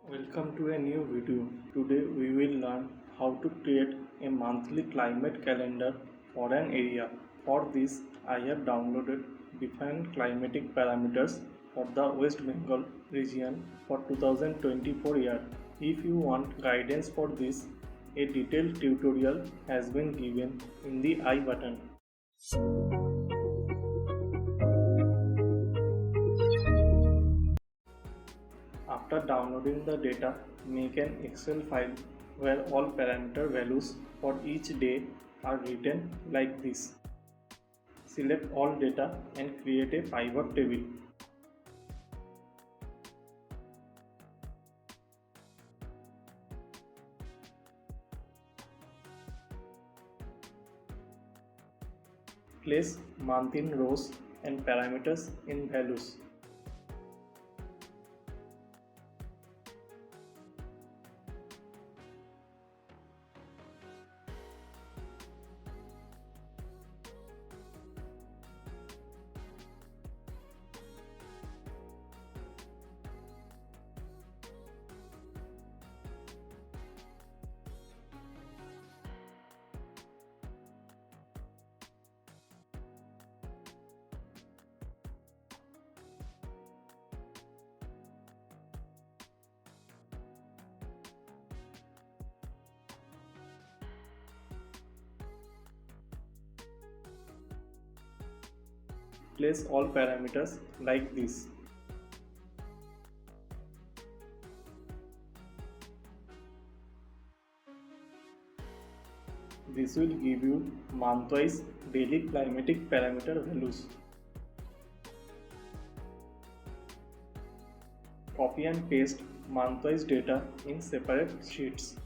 Welcome to a new video. Today we will learn how to create a monthly climate calendar for an area. For this I have downloaded different climatic parameters for the West Bengal region for 2024 year. If you want guidance for this, a detailed tutorial has been given in the I button. After downloading the data, make an Excel file where all parameter values for each day are written like this. Select all data and create a pivot table. Place month in rows and parameters in values. Place all parameters like this. This will give you month-wise daily climatic parameter values. Copy and paste month-wise data in separate sheets.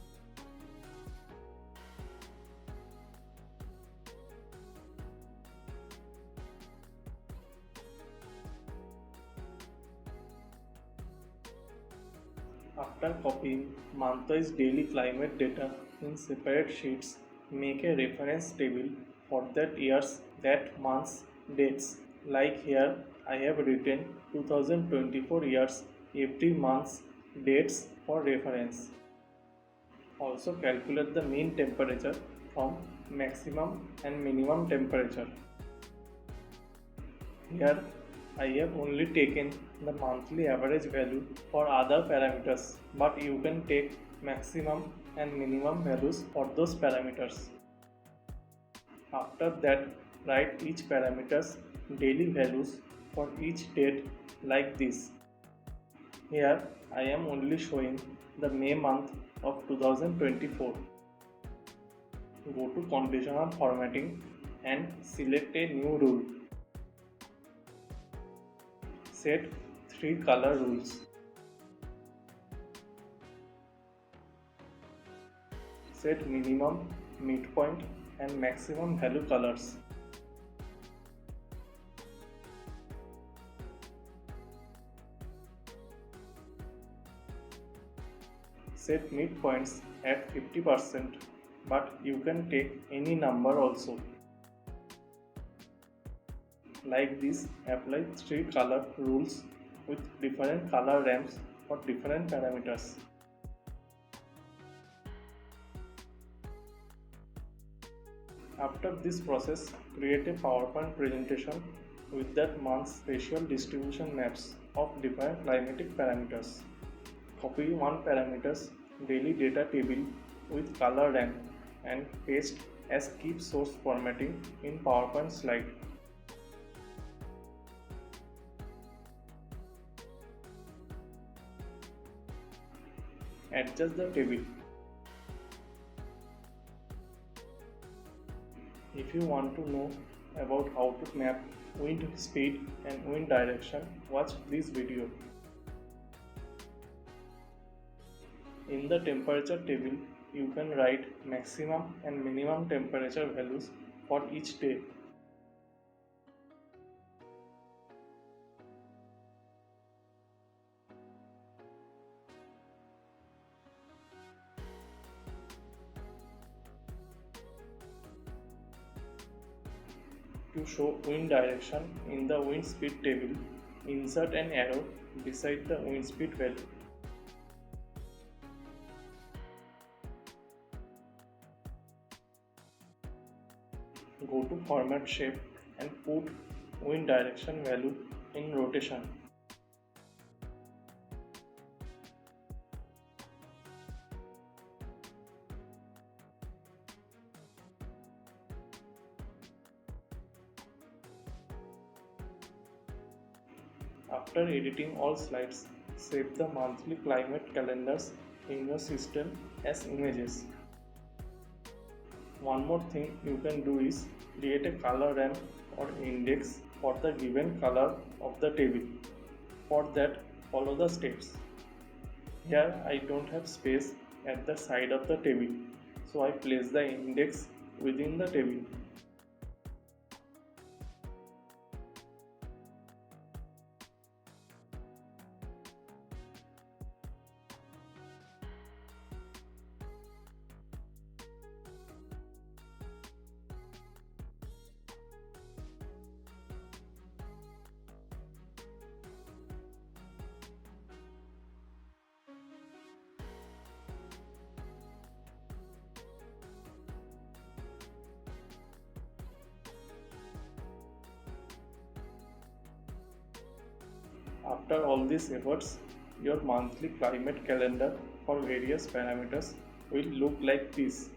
After copying month-wise daily climate data in separate sheets, make a reference table for that year's, that month's dates. Like here, I have written 2024 years every month's dates for reference. Also calculate the mean temperature from maximum and minimum temperature. Here I have only taken the monthly average value for other parameters, but you can take maximum and minimum values for those parameters. After that, write each parameter's daily values for each date like this. Here I am only showing the May month of 2024. Go to conditional formatting and select a new rule. Set 3 color rules. Set minimum, midpoint and maximum value colors. Set midpoints at 50%, but you can take any number also. Like this, apply 3 color rules with different color ramps for different parameters. After this process, create a PowerPoint presentation with that month's spatial distribution maps of different climatic parameters. Copy one parameter's daily data table with color ramp and paste as keep source formatting in PowerPoint slide. Adjust the table. If you want to know about how to map wind speed and wind direction, watch this video. In the temperature table, you can write maximum and minimum temperature values for each day. To show wind direction in the wind speed table, insert an arrow beside the wind speed value. Go to Format Shape and put wind direction value in rotation. After editing all slides, save the monthly climate calendars in your system as images. One more thing you can do is create a color ramp or index for the given color of the table. For that, follow the steps. Here I don't have space at the side of the table, so I place the index within the table. After all these efforts, your monthly climate calendar for various parameters will look like this.